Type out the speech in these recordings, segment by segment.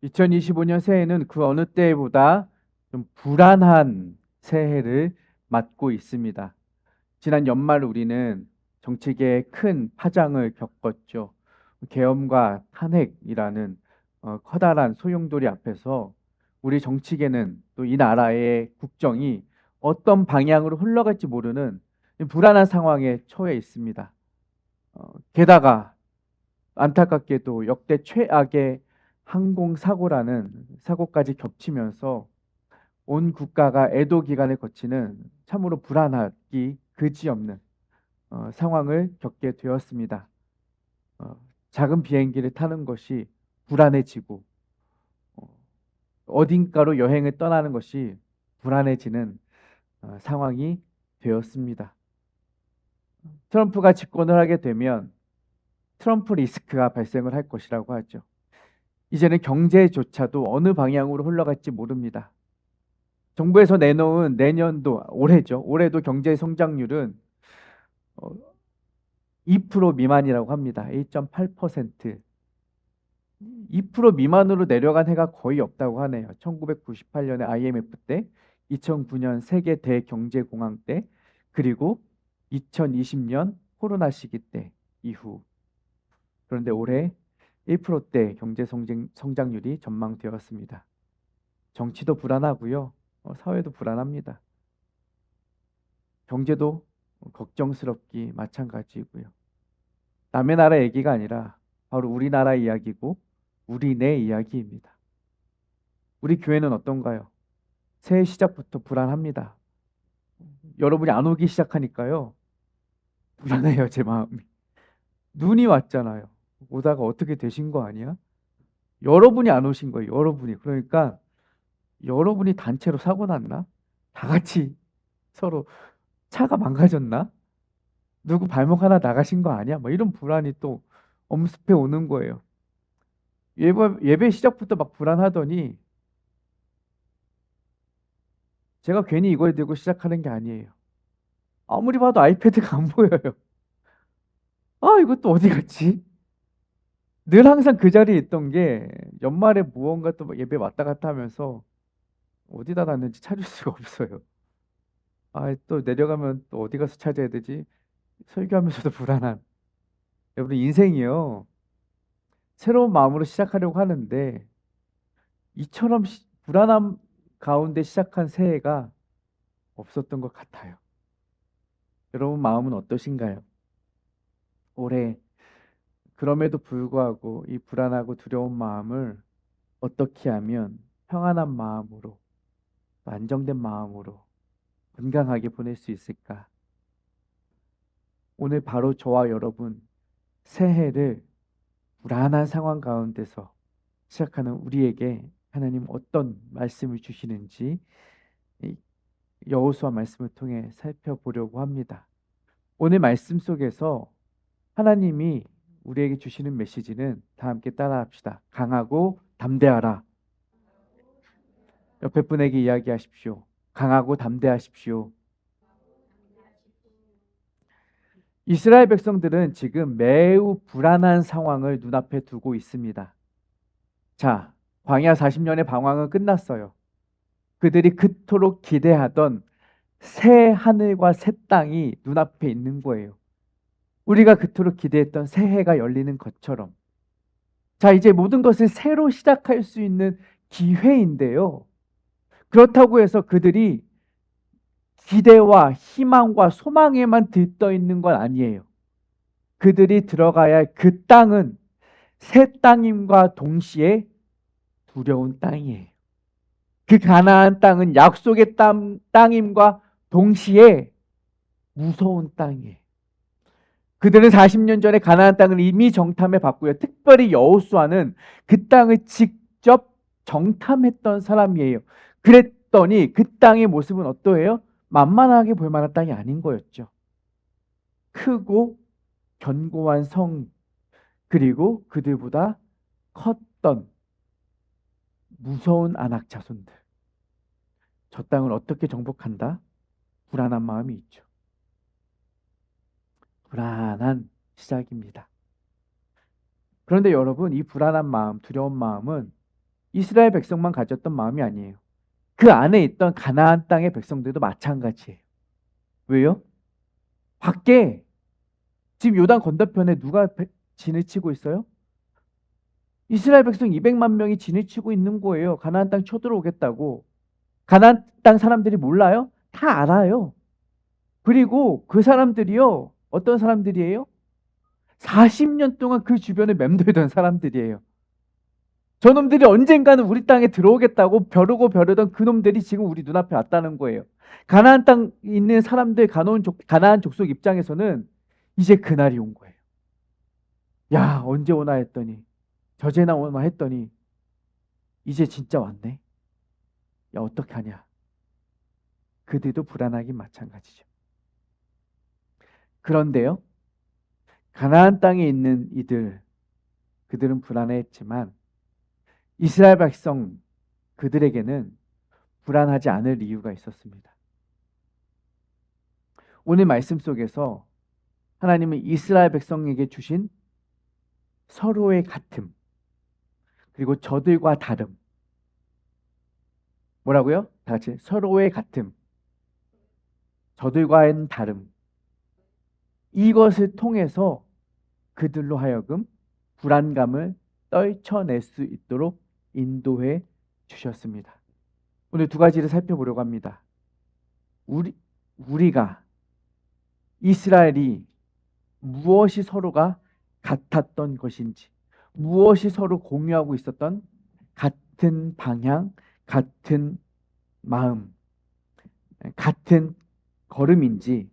2025년 새해는 그 어느 때보다 좀 불안한 새해를 맞고 있습니다. 지난 연말 우리는 정치계에 큰 파장을 겪었죠. 계엄과 탄핵이라는 커다란 소용돌이 앞에서 우리 정치계는 또 이 나라의 국정이 어떤 방향으로 흘러갈지 모르는 불안한 상황에 처해 있습니다. 게다가 안타깝게도 역대 최악의 항공사고라는 사고까지 겹치면서 온 국가가 애도 기간을 거치는 참으로 불안하기 그지없는 상황을 겪게 되었습니다. 어, 작은 비행기를 타는 것이 불안해지고 어딘가로 여행을 떠나는 것이 불안해지는 상황이 되었습니다. 트럼프가 집권을 하게 되면 트럼프 리스크가 발생을 할 것이라고 하죠. 이제는 경제조차도 어느 방향으로 흘러갈지 모릅니다. 정부에서 내놓은 내년도 올해죠. 올해도 경제 성장률은 2% 미만이라고 합니다. 2.8%. 2% 미만으로 내려간 해가 거의 없다고 하네요. 1998년에 IMF 때, 2009년 세계 대경제공황 때, 그리고 2020년 코로나 시기 때 이후. 그런데 올해 1%대 경제 성장률이 전망되었습니다. 정치도 불안하고요. 사회도 불안합니다. 경제도 걱정스럽기 마찬가지고요. 남의 나라 얘기가 아니라 바로 우리나라 이야기고 우리네 이야기입니다. 우리 교회는 어떤가요? 새해 시작부터 불안합니다. 여러분이 안 오기 시작하니까요. 불안해요, 제 마음이. 눈이 왔잖아요. 오다가 어떻게 되신 거 아니야? 여러분이 안 오신 거예요, 여러분이. 그러니까 여러분이 단체로 사고 났나? 다 같이 서로 차가 망가졌나? 누구 발목 하나 나가신 거 아니야? 뭐 이런 불안이 또 엄습해 오는 거예요. 예배 시작부터 막 불안하더니 제가 괜히 이걸 들고 시작하는 게 아니에요. 아무리 봐도 아이패드가 안 보여요. 아, 이것도 어디 갔지? 늘 항상 그 자리에 있던 게 연말에 무언가 또 예배 왔다 갔다 하면서 어디다 놨는지 찾을 수가 없어요. 아, 또 내려가면 또 어디 가서 찾아야 되지? 설교하면서도 불안한. 여러분, 인생이요. 새로운 마음으로 시작하려고 하는데 이처럼 불안함 가운데 시작한 새해가 없었던 것 같아요. 여러분 마음은 어떠신가요? 올해 그럼에도 불구하고 이 불안하고 두려운 마음을 어떻게 하면 평안한 마음으로 안정된 마음으로 건강하게 보낼 수 있을까? 오늘 바로 저와 여러분 새해를 불안한 상황 가운데서 시작하는 우리에게 하나님 어떤 말씀을 주시는지 이 여호수아 말씀을 통해 살펴보려고 합니다. 오늘 말씀 속에서 하나님이 우리에게 주시는 메시지는 다 함께 따라합시다. 강하고 담대하라. 옆에 분에게 이야기하십시오. 강하고 담대하십시오. 이스라엘 백성들은 지금 매우 불안한 상황을 눈앞에 두고 있습니다. 자, 광야 40년의 방황은 끝났어요. 그들이 그토록 기대하던 새 하늘과 새 땅이 눈앞에 있는 거예요. 우리가 그토록 기대했던 새해가 열리는 것처럼. 자, 이제 모든 것을 새로 시작할 수 있는 기회인데요. 그렇다고 해서 그들이 기대와 희망과 소망에만 들떠 있는 건 아니에요. 그들이 들어가야 할 그 땅은 새 땅임과 동시에 두려운 땅이에요. 그 가나안 땅은 약속의 땅임과 동시에 무서운 땅이에요. 그들은 40년 전에 가나안 땅을 이미 정탐해 봤고요. 특별히 여호수아는 그 땅을 직접 정탐했던 사람이에요. 그랬더니 그 땅의 모습은 어떠해요? 만만하게 볼 만한 땅이 아닌 거였죠. 크고 견고한 성, 그리고 그들보다 컸던 무서운 안악 자손들. 저 땅을 어떻게 정복한다? 불안한 마음이 있죠. 불안한 시작입니다. 그런데 여러분, 이 불안한 마음, 두려운 마음은 이스라엘 백성만 가졌던 마음이 아니에요. 그 안에 있던 가나안 땅의 백성들도 마찬가지예요. 왜요? 밖에 지금 요단 건너편에 누가 진을 치고 있어요? 이스라엘 백성 200만 명이 진을 치고 있는 거예요. 가나안 땅 쳐들어오겠다고. 가나안 땅 사람들이 몰라요? 다 알아요. 그리고 그 사람들이요. 어떤 사람들이에요? 40년 동안 그 주변에 맴돌던 사람들이에요. 저놈들이 언젠가는 우리 땅에 들어오겠다고 벼르고 벼르던 그놈들이 지금 우리 눈앞에 왔다는 거예요. 가나안 땅에 있는 사람들, 가나안 족속 입장에서는 이제 그날이 온 거예요. 야, 언제 오나 했더니, 저제나 오나 했더니 이제 진짜 왔네. 야, 어떻게 하냐. 그들도 불안하긴 마찬가지죠. 그런데요, 가나안 땅에 있는 그들은 불안해했지만 이스라엘 백성 그들에게는 불안하지 않을 이유가 있었습니다. 오늘 말씀 속에서 하나님은 이스라엘 백성에게 주신 서로의 같음, 그리고 저들과 다름. 뭐라고요? 다 같이 서로의 같음, 저들과의 다름. 이것을 통해서 그들로 하여금 불안감을 떨쳐낼 수 있도록 인도해 주셨습니다. 오늘 두 가지를 살펴보려고 합니다. 우리가 이스라엘이 무엇이 서로가 같았던 것인지, 무엇이 서로 공유하고 있었던 같은 방향, 같은 마음, 같은 걸음인지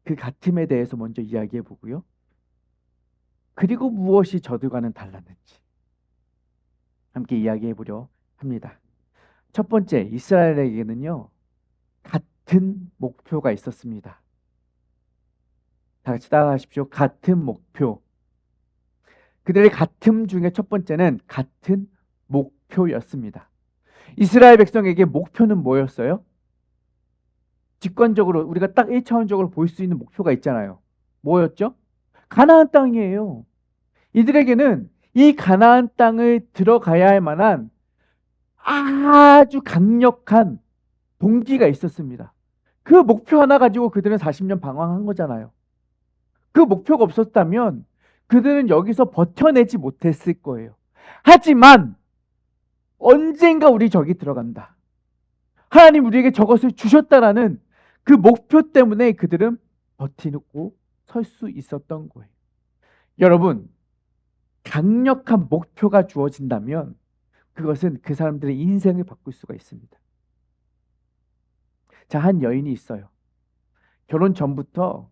그 같음에 대해서 먼저 이야기해 보고요. 그리고 무엇이 저들과는 달랐는지 함께 이야기해 보려 합니다. 첫 번째, 이스라엘에게는요, 같은 목표가 있었습니다. 다 같이 따라하십시오. 같은 목표. 그들의 같음 중에 첫 번째는 같은 목표였습니다. 이스라엘 백성에게 목표는 뭐였어요? 직관적으로 우리가 딱 1차원적으로 볼 수 있는 목표가 있잖아요. 뭐였죠? 가나안 땅이에요. 이들에게는 이 가나안 땅을 들어가야 할 만한 아주 강력한 동기가 있었습니다. 그 목표 하나 가지고 그들은 40년 방황한 거잖아요. 그 목표가 없었다면 그들은 여기서 버텨내지 못했을 거예요. 하지만 언젠가 우리 저기 들어간다. 하나님 우리에게 저것을 주셨다라는 그 목표 때문에 그들은 버티고 설 수 있었던 거예요. 여러분, 강력한 목표가 주어진다면 그것은 그 사람들의 인생을 바꿀 수가 있습니다. 자, 한 여인이 있어요. 결혼 전부터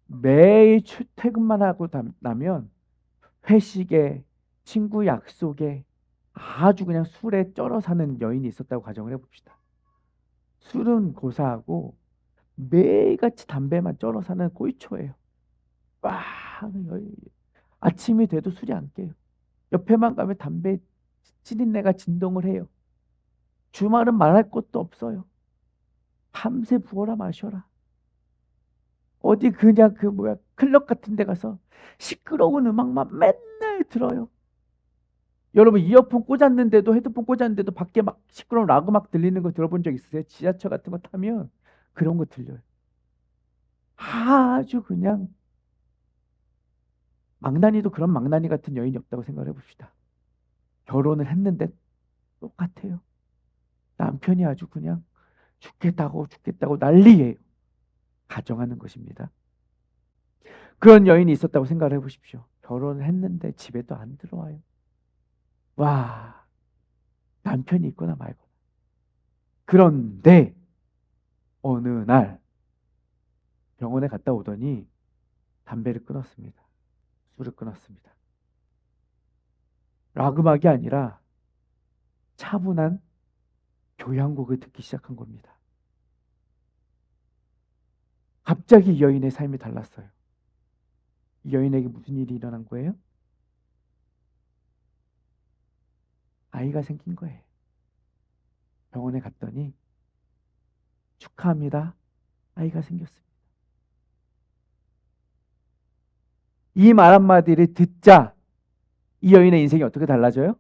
매일 출퇴근만 하고 나면 회식에, 친구 약속에 아주 그냥 술에 쩔어 사는 여인이 있었다고 가정을 해봅시다. 술은 고사하고 매일같이 담배만 쩔어 사는 꼴초예요. 와, 아침이 돼도 술이 안 깨요. 옆에만 가면 담배 찌린내가 진동을 해요. 주말은 말할 것도 없어요. 밤새 부어라 마셔라. 어디 그냥 클럽 같은 데 가서 시끄러운 음악만 맨날 들어요. 여러분 이어폰 꽂았는데도, 헤드폰 꽂았는데도 밖에 막 시끄러운 락 음악 들리는 거 들어본 적 있으세요? 지하철 같은 거 타면 그런 거 들려요. 아주 그냥 망나니도 그런 망나니 같은 여인이 없다고 생각을 해봅시다. 결혼을 했는데 똑같아요. 남편이 아주 그냥 죽겠다고 난리예요. 가정하는 것입니다. 그런 여인이 있었다고 생각을 해보십시오. 결혼을 했는데 집에도 안 들어와요. 와, 남편이 있거나 말거나. 그런데 어느 날 병원에 갔다 오더니 담배를 끊었습니다. 술을 끊었습니다. 락 음악이 아니라 차분한 교향곡을 듣기 시작한 겁니다. 갑자기 이 여인의 삶이 달랐어요. 이 여인에게 무슨 일이 일어난 거예요? 아이가 생긴 거예요. 병원에 갔더니 축하합니다. 아이가 생겼습니다. 이 말 한마디를 듣자 이 여인의 인생이 어떻게 달라져요?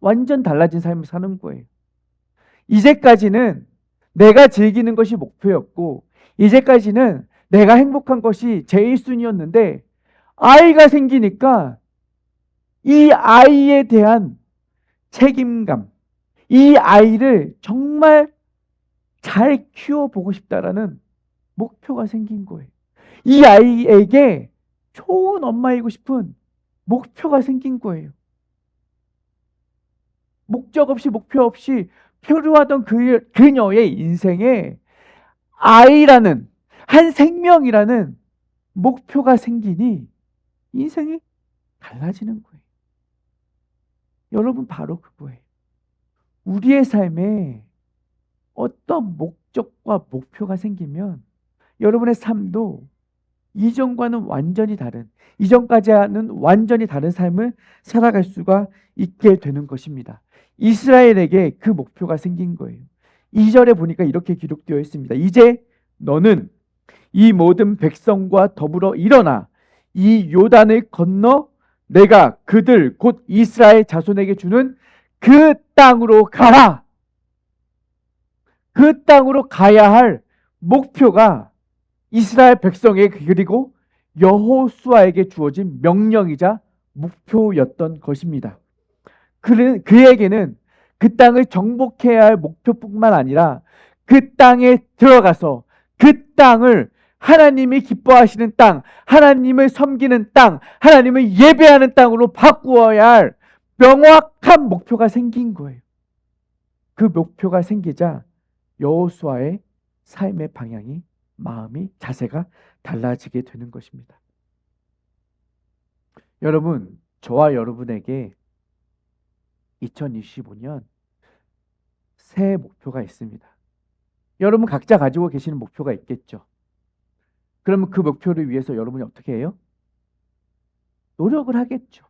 완전 달라진 삶을 사는 거예요. 이제까지는 내가 즐기는 것이 목표였고, 이제까지는 내가 행복한 것이 제 1순위였는데, 아이가 생기니까 이 아이에 대한 책임감, 이 아이를 정말 잘 키워보고 싶다라는 목표가 생긴 거예요. 이 아이에게 좋은 엄마이고 싶은 목표가 생긴 거예요. 목적 없이 목표 없이 표류하던 그녀의 인생에 아이라는 한 생명이라는 목표가 생기니 인생이 달라지는 거예요. 여러분, 바로 그거예요. 우리의 삶에 어떤 목적과 목표가 생기면 여러분의 삶도 이전과는 완전히 다른, 이전까지와는 완전히 다른 삶을 살아갈 수가 있게 되는 것입니다. 이스라엘에게 그 목표가 생긴 거예요. 2절에 보니까 이렇게 기록되어 있습니다. 이제 너는 이 모든 백성과 더불어 일어나 이 요단을 건너 내가 그들 곧 이스라엘 자손에게 주는 그 땅으로 가라. 그 땅으로 가야 할 목표가 이스라엘 백성에게 그리고 여호수아에게 주어진 명령이자 목표였던 것입니다. 그에게는 그 땅을 정복해야 할 목표뿐만 아니라 그 땅에 들어가서 그 땅을 하나님이 기뻐하시는 땅, 하나님을 섬기는 땅, 하나님을 예배하는 땅으로 바꾸어야 할 명확한 목표가 생긴 거예요. 그 목표가 생기자 여호수아의 삶의 방향이, 마음이, 자세가 달라지게 되는 것입니다. 여러분, 저와 여러분에게 2025년 새해 목표가 있습니다. 여러분 각자 가지고 계시는 목표가 있겠죠. 그러면 그 목표를 위해서 여러분이 어떻게 해요? 노력을 하겠죠.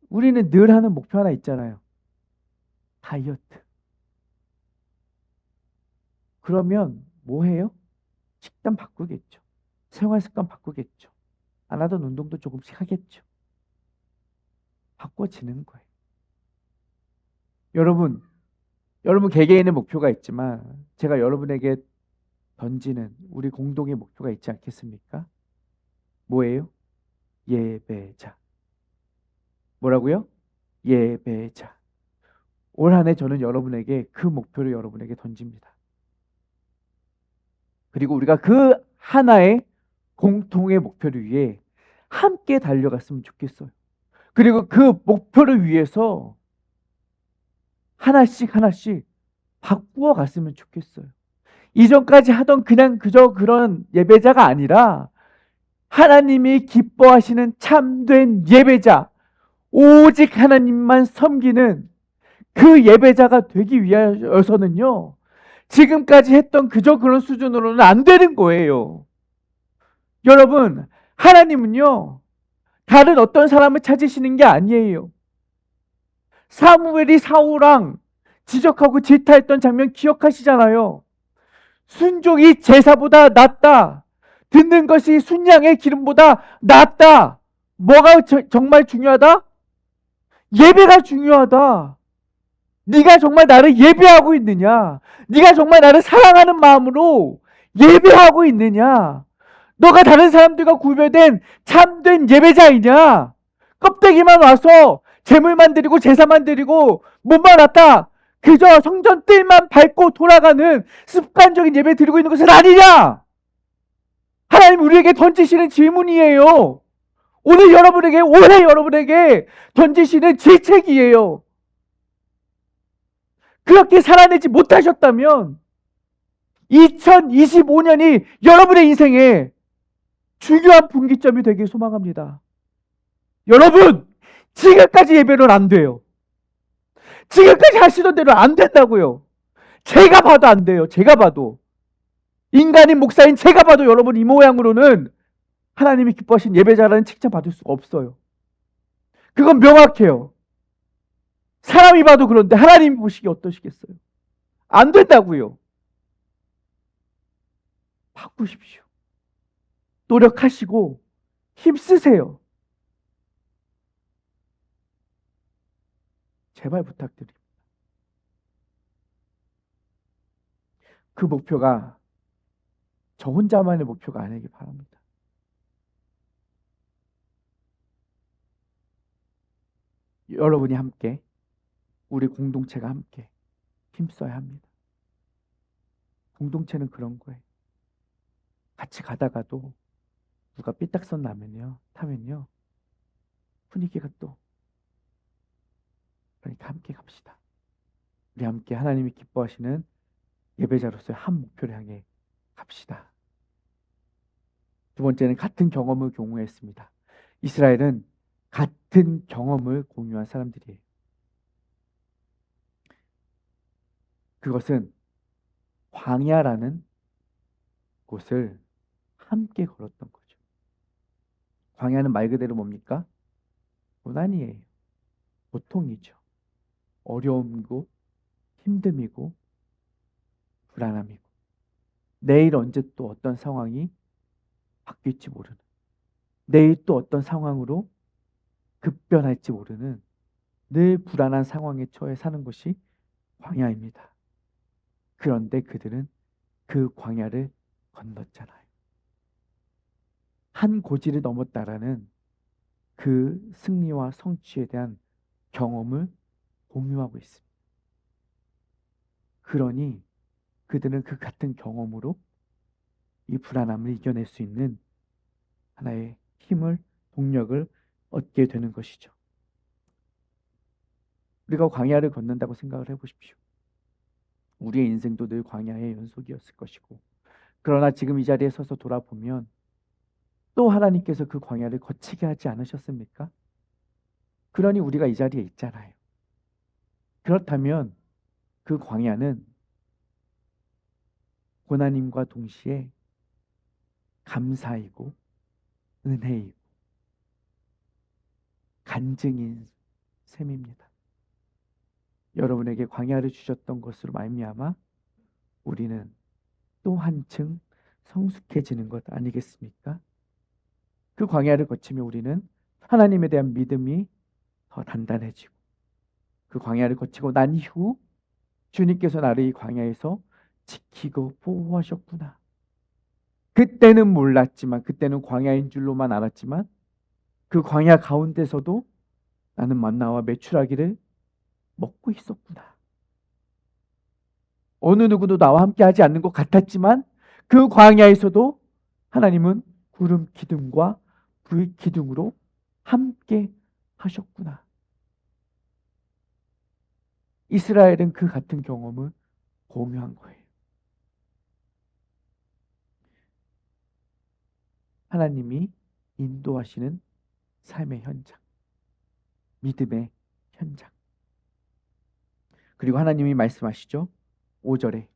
우리는 늘 하는 목표 하나 있잖아요. 다이어트. 그러면 뭐 해요? 식단 바꾸겠죠. 생활 습관 바꾸겠죠. 안 하던 운동도 조금씩 하겠죠. 바꿔지는 거예요. 여러분 개개인의 목표가 있지만 제가 여러분에게 던지는 우리 공동의 목표가 있지 않겠습니까? 뭐예요? 예배자. 뭐라고요? 예배자. 올 한 해 저는 여러분에게 그 목표를 여러분에게 던집니다. 그리고 우리가 그 하나의 공통의 목표를 위해 함께 달려갔으면 좋겠어요. 그리고 그 목표를 위해서 하나씩 바꾸어 갔으면 좋겠어요. 이전까지 하던 그냥 그저 그런 예배자가 아니라 하나님이 기뻐하시는 참된 예배자, 오직 하나님만 섬기는 그 예배자가 되기 위해서는요, 지금까지 했던 그저 그런 수준으로는 안 되는 거예요. 여러분, 하나님은요, 다른 어떤 사람을 찾으시는 게 아니에요. 사무엘이 사울왕 지적하고 질타했던 장면 기억하시잖아요. 순종이 제사보다 낫다. 듣는 것이 순양의 기름보다 낫다. 뭐가 정말 중요하다? 예배가 중요하다. 네가 정말 나를 예배하고 있느냐? 네가 정말 나를 사랑하는 마음으로 예배하고 있느냐? 너가 다른 사람들과 구별된 참된 예배자이냐? 껍데기만 와서 제물만 드리고 제사만 드리고 몸만 왔다 그저 성전 뜰만 밟고 돌아가는 습관적인 예배 드리고 있는 것은 아니냐? 하나님 우리에게 던지시는 질문이에요. 올해 여러분에게 던지시는 질책이에요. 그렇게 살아내지 못하셨다면 2025년이 여러분의 인생에 중요한 분기점이 되길 소망합니다. 여러분, 지금까지 예배는 안 돼요. 지금까지 하시던 대로 안 된다고요. 제가 봐도 안 돼요. 제가 봐도. 인간인 목사인 제가 봐도 여러분 이 모양으로는 하나님이 기뻐하신 예배자라는 칭찬 받을 수가 없어요. 그건 명확해요. 사람이 봐도 그런데 하나님이 보시기 어떠시겠어요? 안 된다고요. 바꾸십시오. 노력하시고 힘쓰세요. 제발 부탁드립니다. 그 목표가 저 혼자만의 목표가 아니길 바랍니다. 여러분이 함께, 우리 공동체가 함께 힘써야 합니다. 공동체는 그런 거예요. 같이 가다가도 누가 삐딱선 타면요 분위기가 또, 그러니까 함께 갑시다. 우리 함께 하나님이 기뻐하시는 예배자로서의 한 목표를 향해 갑시다. 두 번째는 같은 경험을 공유했습니다. 이스라엘은 같은 경험을 공유한 사람들이에요. 그것은 광야라는 곳을 함께 걸었던 거죠. 광야는 말 그대로 뭡니까? 고난이에요. 고통이죠. 어려움이고 힘듦이고 불안함이고 내일 언제 또 어떤 상황이 바뀔지 모르는, 내일 또 어떤 상황으로 급변할지 모르는 늘 불안한 상황에 처해 사는 것이 광야입니다. 그런데 그들은 그 광야를 건넜잖아요. 한 고지를 넘었다라는 그 승리와 성취에 대한 경험을 공유하고 있습니다. 그러니 그들은 그 같은 경험으로 이 불안함을 이겨낼 수 있는 하나의 힘을, 동력을 얻게 되는 것이죠. 우리가 광야를 걷는다고 생각을 해보십시오. 우리의 인생도 늘 광야의 연속이었을 것이고, 그러나 지금 이 자리에 서서 돌아보면 또 하나님께서 그 광야를 거치게 하지 않으셨습니까? 그러니 우리가 이 자리에 있잖아요. 그렇다면 그 광야는 고난임과 동시에 감사이고 은혜이고 간증인 셈입니다. 여러분에게 광야를 주셨던 것으로 말미암아 우리는 또 한층 성숙해지는 것 아니겠습니까? 그 광야를 거치며 우리는 하나님에 대한 믿음이 더 단단해지고, 그 광야를 거치고 난 이후 주님께서 나를 이 광야에서 지키고 보호하셨구나. 그때는 몰랐지만, 그때는 광야인 줄로만 알았지만 그 광야 가운데서도 나는 만나와 메추라기를 먹고 있었구나. 어느 누구도 나와 함께 하지 않는 것 같았지만 그 광야에서도 하나님은 구름 기둥과 불 기둥으로 함께 하셨구나. 이스라엘은 그 같은 경험을 공유한 거예요. 하나님이 인도하시는 삶의 현장, 믿음의 현장. 그리고 하나님이 말씀하시죠. 5절에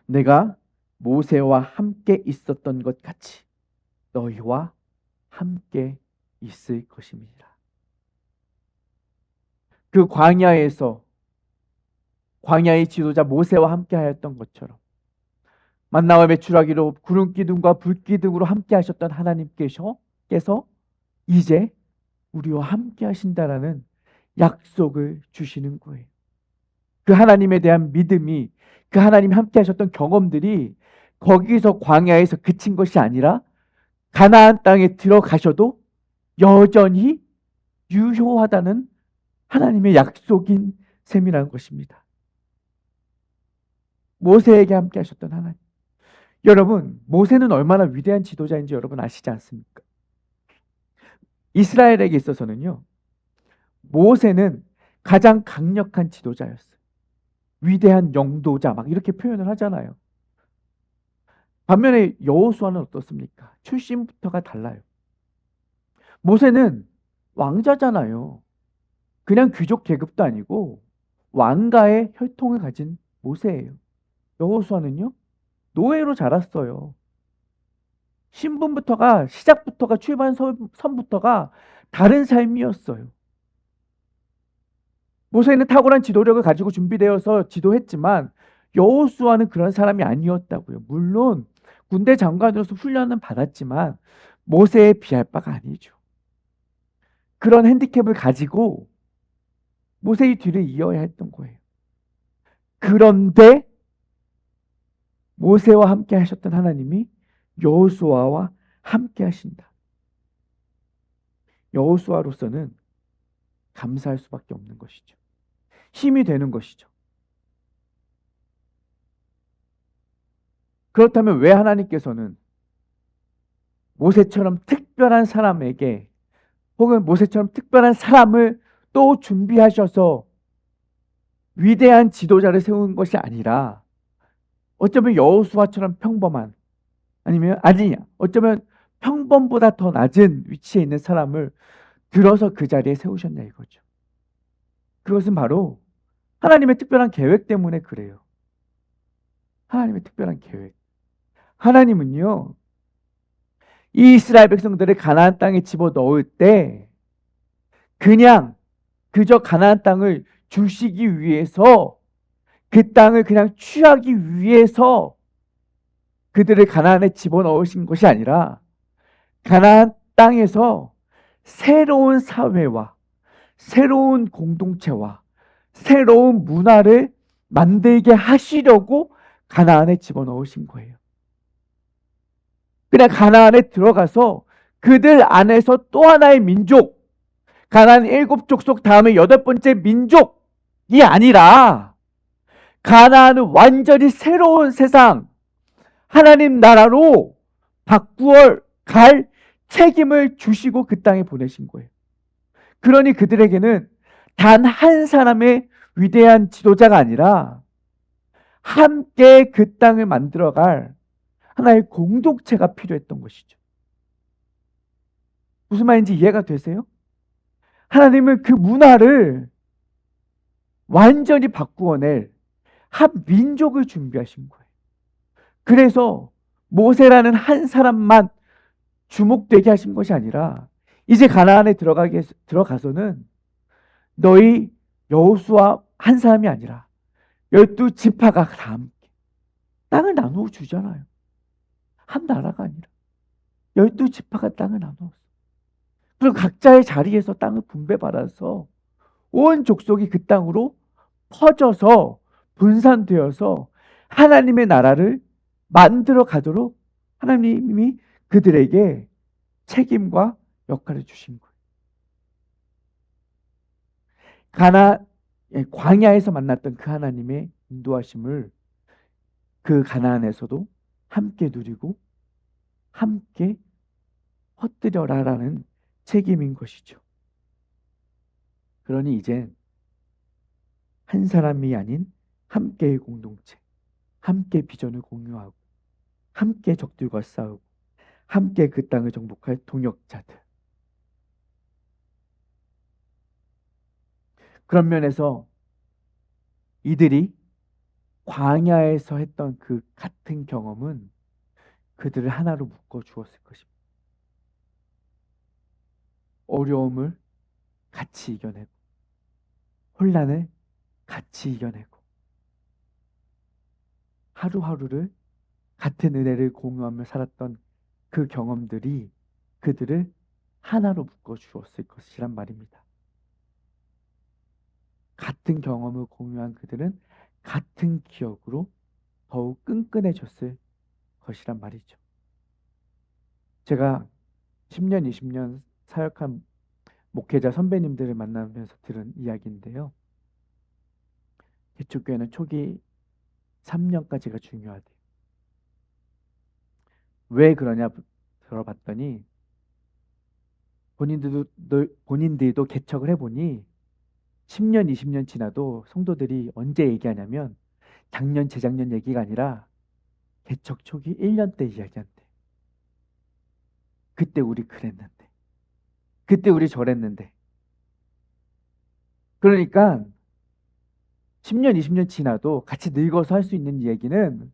내가 모세와 함께 있었던 것 같이 너희와 함께 있을 것입니다. 그 광야에서 광야의 지도자 모세와 함께 하였던 것처럼 만나와 메추라기로 구름 기둥과 불 기둥으로 함께 하셨던 하나님께서 이제 우리와 함께 하신다라는 약속을 주시는 거예요. 그 하나님에 대한 믿음이, 그 하나님 함께 하셨던 경험들이 거기서 광야에서 그친 것이 아니라 가나안 땅에 들어가셔도 여전히 유효하다는 하나님의 약속인 셈이라는 것입니다. 모세에게 함께 하셨던 하나님. 여러분, 모세는 얼마나 위대한 지도자인지 여러분 아시지 않습니까? 이스라엘에게 있어서는요, 모세는 가장 강력한 지도자였어요. 위대한 영도자 막 이렇게 표현을 하잖아요. 반면에 여호수아는 어떻습니까? 출신부터가 달라요. 모세는 왕자잖아요. 그냥 귀족 계급도 아니고 왕가의 혈통을 가진 모세예요. 여호수아는요, 노예로 자랐어요. 신분부터가, 시작부터가, 출발선부터가 다른 삶이었어요. 모세는 탁월한 지도력을 가지고 준비되어서 지도했지만 여호수아는 그런 사람이 아니었다고요. 물론 군대 장관으로서 훈련은 받았지만 모세에 비할 바가 아니죠. 그런 핸디캡을 가지고 모세의 뒤를 이어야 했던 거예요. 그런데 모세와 함께 하셨던 하나님이 여호수아와 함께 하신다. 여호수아로서는 감사할 수밖에 없는 것이죠. 힘이 되는 것이죠. 그렇다면 왜 하나님께서는 모세처럼 특별한 사람에게 혹은 모세처럼 특별한 사람을 또 준비하셔서 위대한 지도자를 세운 것이 아니라 어쩌면 여호수아처럼 평범한 어쩌면 평범보다 더 낮은 위치에 있는 사람을 들어서 그 자리에 세우셨냐 이거죠. 그것은 바로 하나님의 특별한 계획 때문에 그래요. 하나님의 특별한 계획. 하나님은요, 이 이스라엘 백성들을 가나안 땅에 집어넣을 때 그냥 그저 가나안 땅을 주시기 위해서 그 땅을 그냥 취하기 위해서 그들을 가나안에 집어넣으신 것이 아니라 가나안 땅에서 새로운 사회와 새로운 공동체와 새로운 문화를 만들게 하시려고 가나안에 집어넣으신 거예요. 그냥 가나안에 들어가서 그들 안에서 또 하나의 민족, 가나안 7족속 다음에 8번째 민족이 아니라 가나안은 완전히 새로운 세상, 하나님 나라로 바꾸어 갈 책임을 주시고 그 땅에 보내신 거예요. 그러니 그들에게는 단 한 사람의 위대한 지도자가 아니라 함께 그 땅을 만들어갈 하나의 공동체가 필요했던 것이죠. 무슨 말인지 이해가 되세요? 하나님은 그 문화를 완전히 바꾸어낼 한 민족을 준비하신 거예요. 그래서 모세라는 한 사람만 주목되게 하신 것이 아니라 이제 가나안에 들어가서는 너희 여호수아 한 사람이 아니라 12지파가 다 함께 땅을 나누어 주잖아요. 한 나라가 아니라 12지파가 땅을 나누었어. 그리고 각자의 자리에서 땅을 분배받아서 온 족속이 그 땅으로 퍼져서 분산되어서 하나님의 나라를 만들어 가도록 하나님이 그들에게 책임과 역할을 주신 거예요. 광야에서 만났던 그 하나님의 인도하심을 그 가나안에서도 함께 누리고 함께 헛되려라라는 책임인 것이죠. 그러니 이젠 한 사람이 아닌 함께의 공동체, 함께 비전을 공유하고 함께 적들과 싸우고 함께 그 땅을 정복할 동역자들. 그런 면에서 이들이 광야에서 했던 그 같은 경험은 그들을 하나로 묶어 주었을 것입니다. 어려움을 같이 이겨내고 혼란을 같이 이겨내고 하루하루를 같은 은혜를 공유하며 살았던 그 경험들이 그들을 하나로 묶어 주었을 것이란 말입니다. 같은 경험을 공유한 그들은 같은 기억으로 더욱 끈끈해졌을 것이란 말이죠. 제가 10년, 20년 사역한 목회자 선배님들을 만나면서 들은 이야기인데요. 개척교회는 초기 3년까지가 중요하대요. 왜 그러냐 들어봤더니 본인들도 개척을 해보니 10년, 20년 지나도 성도들이 언제 얘기하냐면 작년, 재작년 얘기가 아니라 개척 초기 1년 때 이야기한대. 그때 우리 그랬는데, 그때 우리 저랬는데. 그러니까 10년, 20년 지나도 같이 늙어서 할 수 있는 얘기는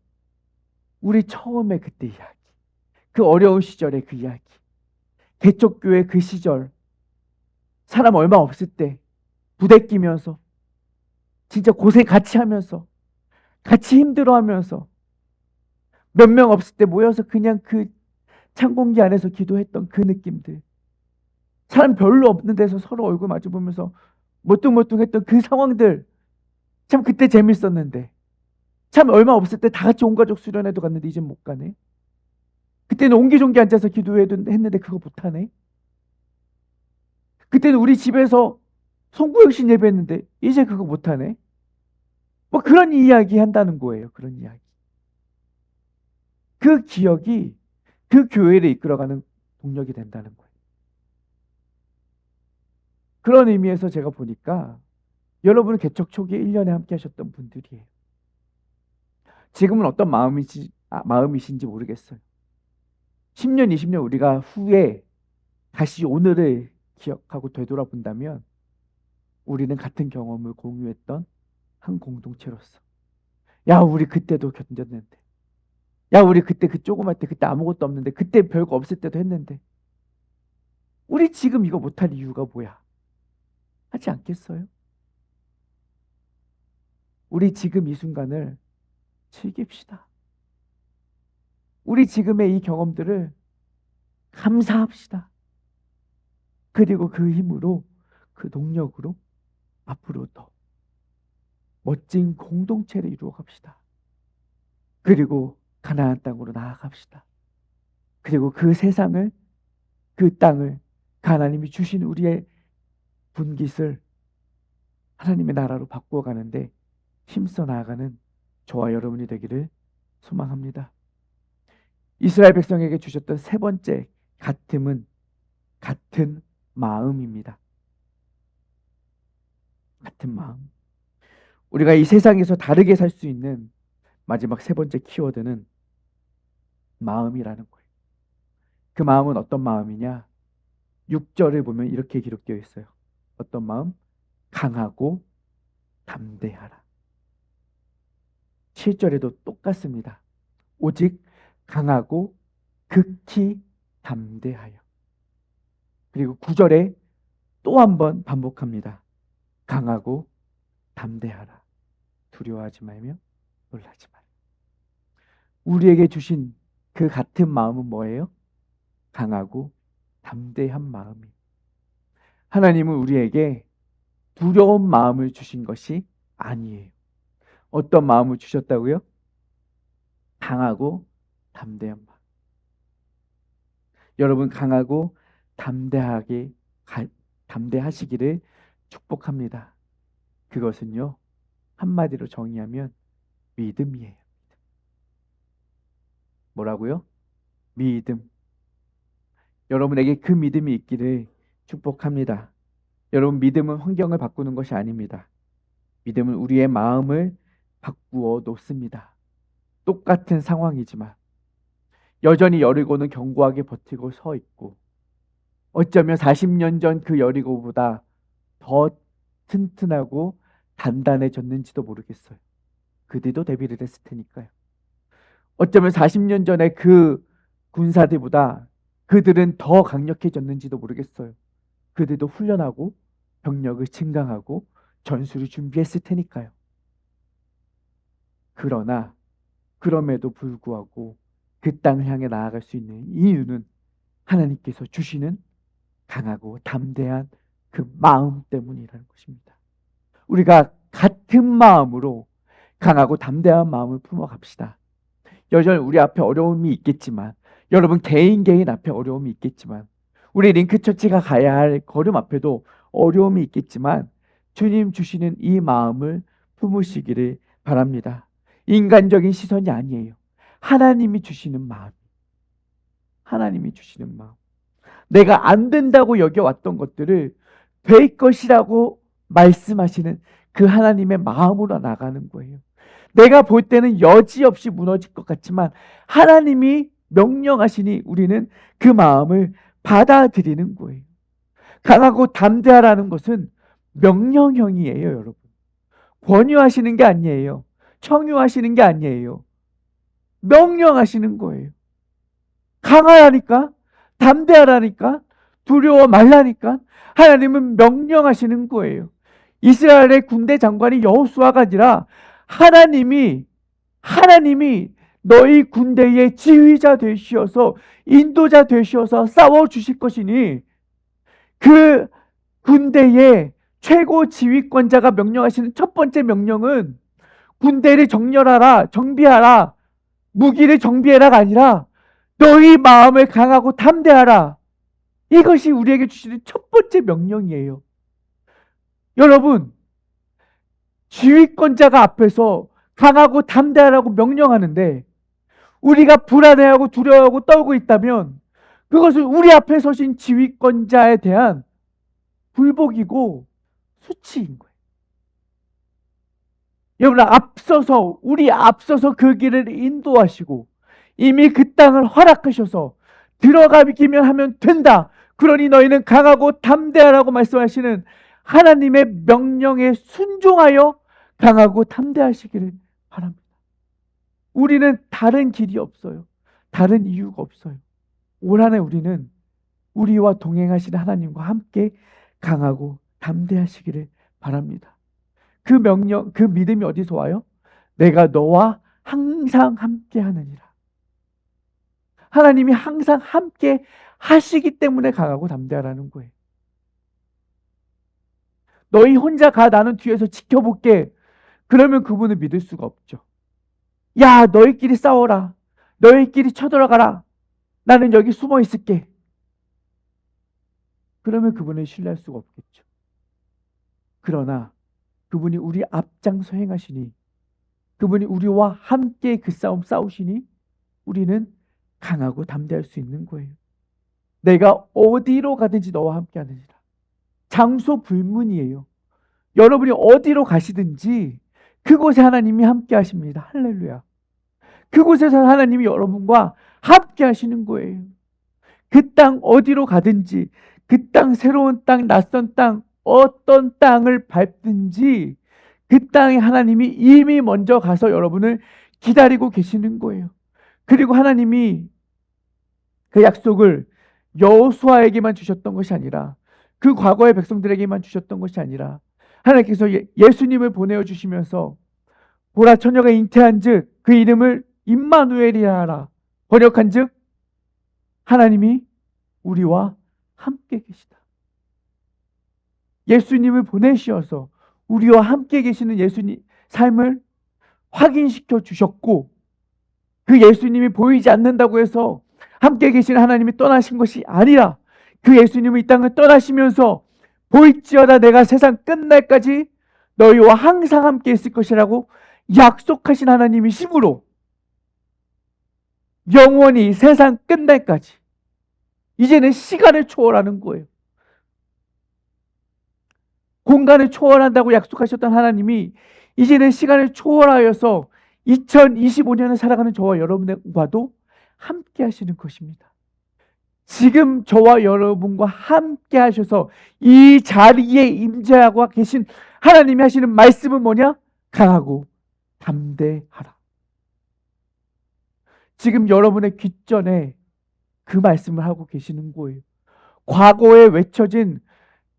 우리 처음에 그때 이야기, 그 어려운 시절의 그 이야기, 개척교회 그 시절, 사람 얼마 없을 때 부대끼면서 진짜 고생 같이 하면서 같이 힘들어하면서 몇 명 없을 때 모여서 그냥 그 창공기 안에서 기도했던 그 느낌들, 사람 별로 없는 데서 서로 얼굴 마주보면서 멀뚱멀뚱했던 그 상황들, 참 그때 재밌었는데, 참 얼마 없을 때 다 같이 온 가족 수련회도 갔는데 이제 못 가네. 그때는 옹기종기 앉아서 기도해도 했는데 그거 못하네. 그때는 우리 집에서 송구영신 예배했는데 이제 그거 못하네. 뭐 그런 이야기 한다는 거예요. 그런 이야기. 그 기억이 그 교회를 이끌어가는 동력이 된다는 거예요. 그런 의미에서 제가 보니까 여러분은 개척 초기에 1년에 함께 하셨던 분들이에요. 지금은 어떤 마음이신지 모르겠어요. 10년, 20년 우리가 후에 다시 오늘을 기억하고 되돌아본다면 우리는 같은 경험을 공유했던 한 공동체로서, 야 우리 그때도 견뎠는데, 야 우리 그때 그 조그만 때 그때 아무것도 없는데, 그때 별거 없을 때도 했는데 우리 지금 이거 못할 이유가 뭐야? 하지 않겠어요? 우리 지금 이 순간을 즐깁시다. 우리 지금의 이 경험들을 감사합시다. 그리고 그 힘으로, 그 동력으로 앞으로 더 멋진 공동체를 이루어 갑시다. 그리고 가나안 땅으로 나아갑시다. 그리고 그 세상을, 그 땅을, 하나님이 주신 우리의 분깃을 하나님의 나라로 바꾸어 가는데 힘써 나아가는 저와 여러분이 되기를 소망합니다. 이스라엘 백성에게 주셨던 세 번째 같음은 같은 마음입니다. 같은 마음. 우리가 이 세상에서 다르게 살 수 있는 마지막 세 번째 키워드는 마음이라는 거예요. 그 마음은 어떤 마음이냐? 6절을 보면 이렇게 기록되어 있어요. 어떤 마음? 강하고 담대하라. 7절에도 똑같습니다. 오직 강하고 극히 담대하여. 그리고 9절에 또 한 번 반복합니다. 강하고 담대하라. 두려워하지 말며 놀라지 말라. 우리에게 주신 그 같은 마음은 뭐예요? 강하고 담대한 마음이. 하나님은 우리에게 두려운 마음을 주신 것이 아니에요. 어떤 마음을 주셨다고요? 강하고 담대한 마음. 여러분 강하고 담대하시기를 축복합니다. 그것은요, 한마디로 정의하면 믿음이에요. 뭐라고요? 믿음. 여러분에게 그 믿음이 있기를 축복합니다. 여러분, 믿음은 환경을 바꾸는 것이 아닙니다. 믿음은 우리의 마음을 바꾸어 놓습니다. 똑같은 상황이지만 여전히 여리고는 견고하게 버티고 서 있고, 어쩌면 40년 전 그 여리고보다 더 튼튼하고 단단해졌는지도 모르겠어요. 그들도 데뷔를 했을 테니까요. 어쩌면 40년 전에 그 군사들보다 그들은 더 강력해졌는지도 모르겠어요. 그들도 훈련하고 병력을 증강하고 전술을 준비했을 테니까요. 그러나 그럼에도 불구하고 그 땅을 향해 나아갈 수 있는 이유는 하나님께서 주시는 강하고 담대한 그 마음 때문이라는 것입니다. 우리가 같은 마음으로 강하고 담대한 마음을 품어갑시다. 여전히 우리 앞에 어려움이 있겠지만, 여러분 개인 앞에 어려움이 있겠지만, 우리 링크처치가 가야 할 걸음 앞에도 어려움이 있겠지만 주님 주시는 이 마음을 품으시기를 바랍니다. 인간적인 시선이 아니에요. 하나님이 주시는 마음. 하나님이 주시는 마음. 내가 안 된다고 여겨왔던 것들을 될 것이라고 말씀하시는 그 하나님의 마음으로 나가는 거예요. 내가 볼 때는 여지없이 무너질 것 같지만 하나님이 명령하시니 우리는 그 마음을 받아들이는 거예요. 강하고 담대하라는 것은 명령형이에요, 여러분. 권유하시는 게 아니에요. 청유하시는 게 아니에요. 명령하시는 거예요. 강하라니까, 담대하라니까, 두려워 말라니까 하나님은 명령하시는 거예요. 이스라엘의 군대 장관이 여호수아가 아니라 하나님이 너희 군대의 지휘자 되시어서 인도자 되시어서 싸워 주실 것이니 그 군대의 최고 지휘권자가 명령하시는 첫 번째 명령은 군대를 정렬하라, 정비하라, 무기를 정비해라가 아니라 너희 마음을 강하고 담대하라. 이것이 우리에게 주시는 첫 번째 명령이에요. 여러분, 지휘권자가 앞에서 강하고 담대하라고 명령하는데 우리가 불안해하고 두려워하고 떨고 있다면 그것은 우리 앞에 서신 지휘권자에 대한 불복이고 수치인 거예요. 여러분, 우리 앞서서 그 길을 인도하시고 이미 그 땅을 허락하셔서 들어가기만 하면 된다. 그러니 너희는 강하고 담대하라고 말씀하시는 하나님의 명령에 순종하여 강하고 담대하시기를 바랍니다. 우리는 다른 길이 없어요. 다른 이유가 없어요. 올 한 해 우리는 우리와 동행하시는 하나님과 함께 강하고 담대하시기를 바랍니다. 그 명령, 그 믿음이 어디서 와요? 내가 너와 항상 함께 하느니라. 하나님이 항상 함께 하시기 때문에 강하고 담대하라는 거예요. 너희 혼자 가, 나는 뒤에서 지켜볼게. 그러면 그분을 믿을 수가 없죠. 야, 너희끼리 싸워라. 너희끼리 쳐들어가라. 나는 여기 숨어 있을게. 그러면 그분을 신뢰할 수가 없겠죠. 그러나 그분이 우리 앞장서 행하시니, 그분이 우리와 함께 그 싸움 싸우시니 우리는 강하고 담대할 수 있는 거예요. 내가 어디로 가든지 너와 함께 하느니라. 장소 불문이에요. 여러분이 어디로 가시든지 그곳에 하나님이 함께 하십니다. 할렐루야. 그곳에서 하나님이 여러분과 함께 하시는 거예요. 그 땅 어디로 가든지, 그 땅, 새로운 땅, 낯선 땅, 어떤 땅을 밟든지 그 땅에 하나님이 이미 먼저 가서 여러분을 기다리고 계시는 거예요. 그리고 하나님이 그 약속을 여호수아에게만 주셨던 것이 아니라, 그 과거의 백성들에게만 주셨던 것이 아니라 하나님께서 예수님을 보내어 주시면서 보라, 처녀가 잉태한즉 그 이름을 임마누엘이라 하라. 번역한즉 하나님이 우리와 함께 계시다. 예수님을 보내시어서 우리와 함께 계시는 예수님 삶을 확인시켜 주셨고, 그 예수님이 보이지 않는다고 해서 함께 계신 하나님이 떠나신 것이 아니라 그 예수님이 이 땅을 떠나시면서 보일지어다 내가 세상 끝날까지 너희와 항상 함께 있을 것이라고 약속하신 하나님이시므로 영원히 세상 끝날까지, 이제는 시간을 초월하는 거예요. 공간을 초월한다고 약속하셨던 하나님이 이제는 시간을 초월하여서 2025년을 살아가는 저와 여러분과도 함께 하시는 것입니다. 지금 저와 여러분과 함께 하셔서 이 자리에 임재하고 계신 하나님이 하시는 말씀은 뭐냐? 강하고 담대하라. 지금 여러분의 귓전에 그 말씀을 하고 계시는 거예요. 과거에 외쳐진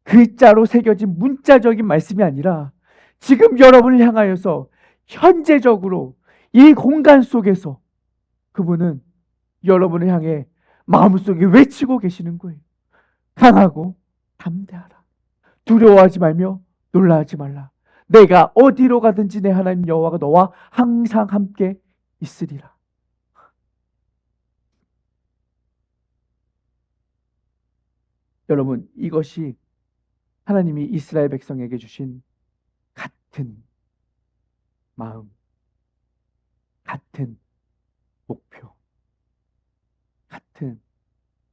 글자로 새겨진 문자적인 말씀이 아니라 지금 여러분을 향하여서 현재적으로 이 공간 속에서 그분은 여러분을 향해 마음속에 외치고 계시는 거예요. 강하고 담대하라. 두려워하지 말며 놀라지 말라. 내가 어디로 가든지 내 하나님 여호와가 너와 항상 함께 있으리라. 여러분, 이것이 하나님이 이스라엘 백성에게 주신 같은 마음, 같은 목표, 같은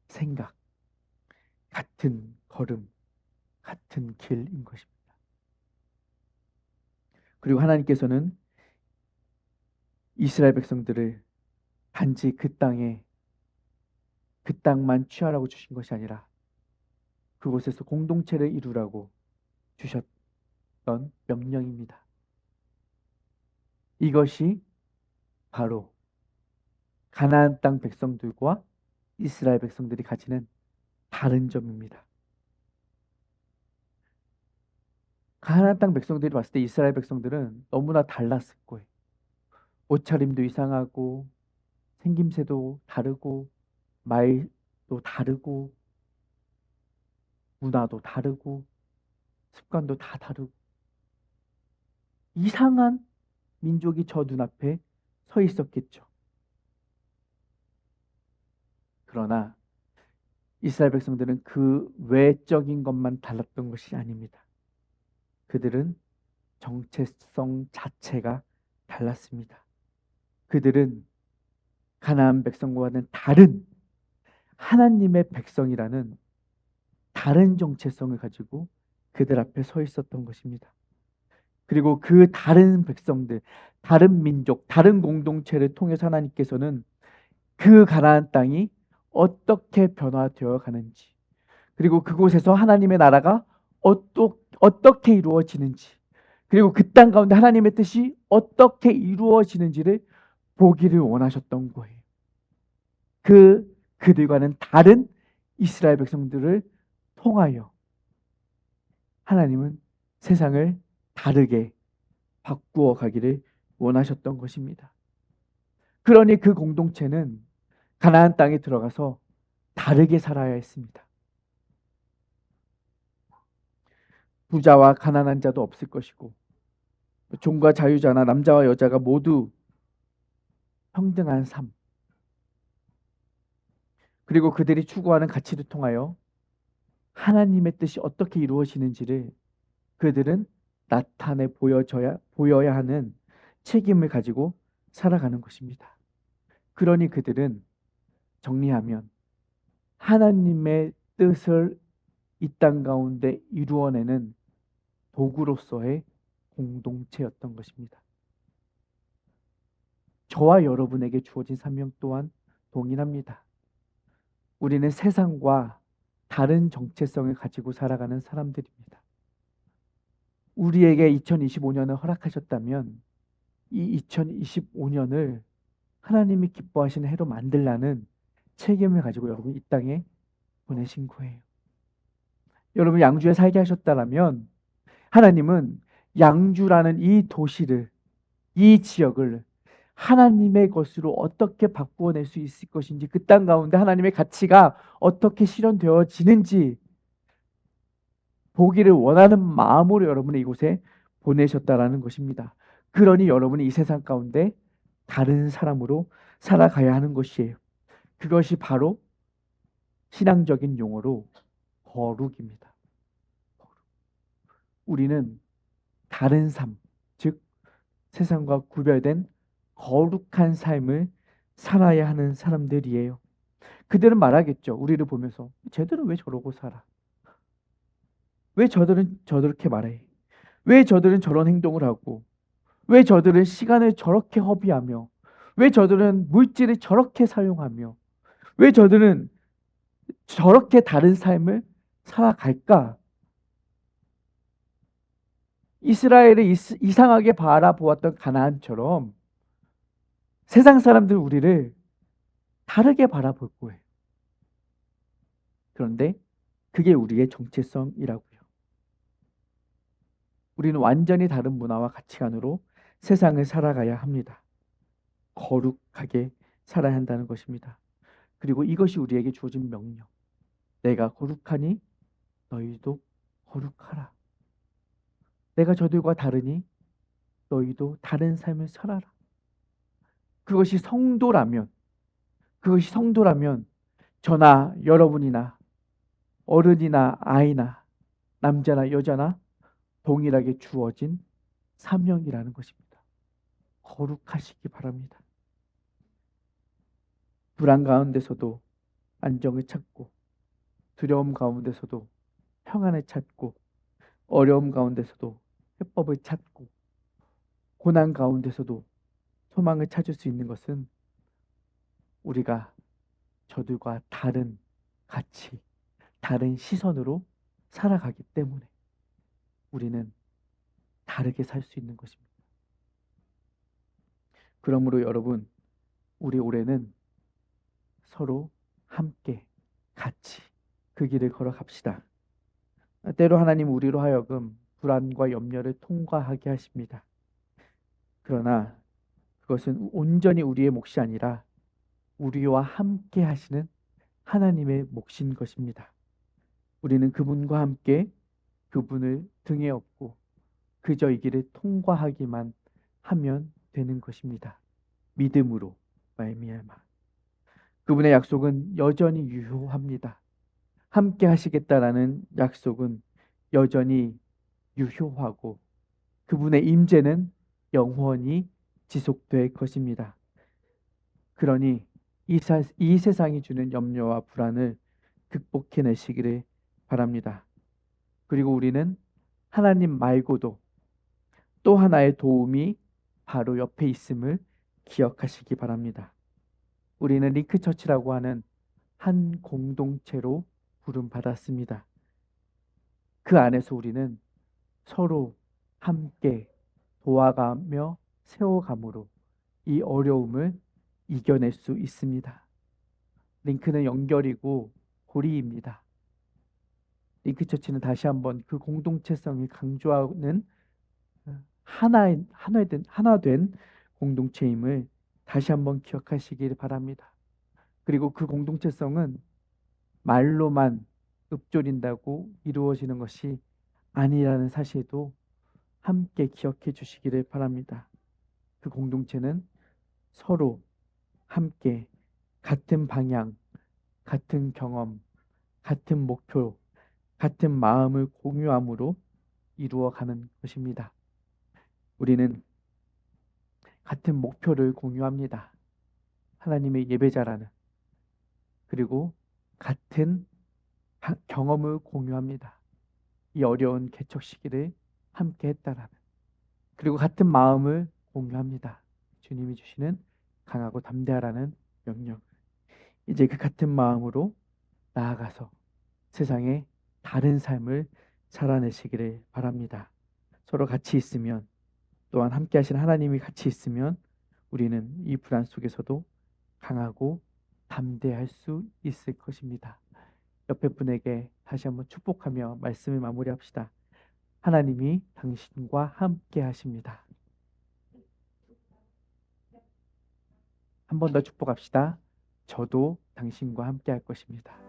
생각, 같은 걸음, 같은 길인 것입니다. 그리고 하나님께서는 이스라엘 백성들을 단지 그 땅만 취하라고 주신 것이 아니라 그곳에서 공동체를 이루라고 주셨던 명령입니다. 이것이 바로 가나안 땅 백성들과 이스라엘 백성들이 가지는 다른 점입니다. 가나안 땅 백성들이 봤을 때 이스라엘 백성들은 너무나 달랐을 거예요. 옷차림도 이상하고 생김새도 다르고 말도 다르고 문화도 다르고 습관도 다 다르고 이상한 민족이 저 눈앞에 서 있었겠죠. 그러나 이스라엘 백성들은 그 외적인 것만 달랐던 것이 아닙니다. 그들은 정체성 자체가 달랐습니다. 그들은 가나안 백성과는 다른 하나님의 백성이라는 다른 정체성을 가지고 그들 앞에 서 있었던 것입니다. 그리고 그 다른 백성들, 다른 민족, 다른 공동체를 통해서 하나님께서는 그 가나안 땅이 어떻게 변화되어 가는지, 그리고 그곳에서 하나님의 나라가 어떻게 이루어지는지, 그리고 그 땅 가운데 하나님의 뜻이 어떻게 이루어지는지를 보기를 원하셨던 거예요. 그들과는 다른 이스라엘 백성들을 통하여 하나님은 세상을 다르게 바꾸어 가기를 원하셨던 것입니다. 그러니 그 공동체는 가나안 땅에 들어가서 다르게 살아야 했습니다. 부자와 가난한 자도 없을 것이고, 종과 자유자나 남자와 여자가 모두 평등한 삶, 그리고 그들이 추구하는 가치를 통하여 하나님의 뜻이 어떻게 이루어지는지를 그들은 나타내 보여야 하는 책임을 가지고 살아가는 것입니다. 그러니 그들은 정리하면 하나님의 뜻을 이 땅 가운데 이루어내는 도구로서의 공동체였던 것입니다. 저와 여러분에게 주어진 사명 또한 동일합니다. 우리는 세상과 다른 정체성을 가지고 살아가는 사람들입니다. 우리에게 2025년을 허락하셨다면 이 2025년을 하나님이 기뻐하시는 해로 만들라는 책임을 가지고 여러분 이 땅에 보내신 거예요. 여러분 양주에 살게 하셨다면 하나님은 양주라는 이 도시를, 이 지역을 하나님의 것으로 어떻게 바꾸어낼 수 있을 것인지, 그 땅 가운데 하나님의 가치가 어떻게 실현되어지는지 보기를 원하는 마음으로 여러분을 이곳에 보내셨다라는 것입니다. 그러니 여러분이 이 세상 가운데 다른 사람으로 살아가야 하는 것이에요. 그것이 바로 신앙적인 용어로 거룩입니다. 우리는 다른 삶, 즉 세상과 구별된 거룩한 삶을 살아야 하는 사람들이에요. 그들은 말하겠죠. 우리를 보면서 쟤들은 왜 저러고 살아? 왜 저들은 저렇게 말해? 왜 저들은 저런 행동을 하고? 왜 저들은 시간을 저렇게 허비하며? 왜 저들은 물질을 저렇게 사용하며? 왜 저들은 저렇게 다른 삶을 살아갈까? 이스라엘을 이상하게 바라보았던 가나안처럼 세상 사람들 우리를 다르게 바라볼 거예요. 그런데 그게 우리의 정체성이라고요. 우리는 완전히 다른 문화와 가치관으로 세상을 살아가야 합니다. 거룩하게 살아야 한다는 것입니다. 그리고 이것이 우리에게 주어진 명령. 내가 거룩하니 너희도 거룩하라. 내가 저들과 다르니 너희도 다른 삶을 살아라. 그것이 성도라면 저나 여러분이나 어른이나 아이나 남자나 여자나 동일하게 주어진 사명이라는 것입니다. 거룩하시기 바랍니다. 불안 가운데서도 안정을 찾고, 두려움 가운데서도 평안을 찾고, 어려움 가운데서도 해법을 찾고, 고난 가운데서도 소망을 찾을 수 있는 것은 우리가 저들과 다른 가치, 다른 시선으로 살아가기 때문에 우리는 다르게 살 수 있는 것입니다. 그러므로 여러분, 우리 올해는 서로 함께 같이 그 길을 걸어갑시다. 때로 하나님 우리로 하여금 불안과 염려를 통과하게 하십니다. 그러나 그것은 온전히 우리의 몫이 아니라 우리와 함께 하시는 하나님의 몫인 것입니다. 우리는 그분과 함께 그분을 등에 업고 그저 이 길을 통과하기만 하면 되는 것입니다. 믿음으로 말미암아. 그분의 약속은 여전히 유효합니다. 함께 하시겠다라는 약속은 여전히 유효하고 그분의 임재는 영원히 지속될 것입니다. 그러니 이 세상이 주는 염려와 불안을 극복해내시기를 바랍니다. 그리고 우리는 하나님 말고도 또 하나의 도움이 바로 옆에 있음을 기억하시기 바랍니다. 우리는 링크처치라고 하는 한 공동체로 부름받았습니다. 그 안에서 우리는 서로 함께 도와가며 세워감으로 이 어려움을 이겨낼 수 있습니다. 링크는 연결이고 고리입니다. 링크처치는 다시 한번 그 공동체성을 강조하는 하나 된 공동체임을 다시 한번 기억하시길 바랍니다. 그리고 그 공동체성은 말로만 읊조린다고 이루어지는 것이 아니라는 사실도 함께 기억해 주시기를 바랍니다. 그 공동체는 서로 함께 같은 방향, 같은 경험, 같은 목표, 같은 마음을 공유함으로 이루어가는 것입니다. 우리는 같은 목표를 공유합니다. 하나님의 예배자라는. 그리고 같은 경험을 공유합니다. 이 어려운 개척 시기를 함께 했다라는. 그리고 같은 마음을 공유합니다. 주님이 주시는 강하고 담대하라는 명령. 이제 그 같은 마음으로 나아가서 세상에 다른 삶을 살아내시기를 바랍니다. 서로 같이 있으면, 또한 함께 하신 하나님이 같이 있으면 우리는 이 불안 속에서도 강하고 담대할 수 있을 것입니다. 옆에 분에게 다시 한번 축복하며 말씀을 마무리합시다. 하나님이 당신과 함께 하십니다. 한 번 더 축복합시다. 저도 당신과 함께 할 것입니다.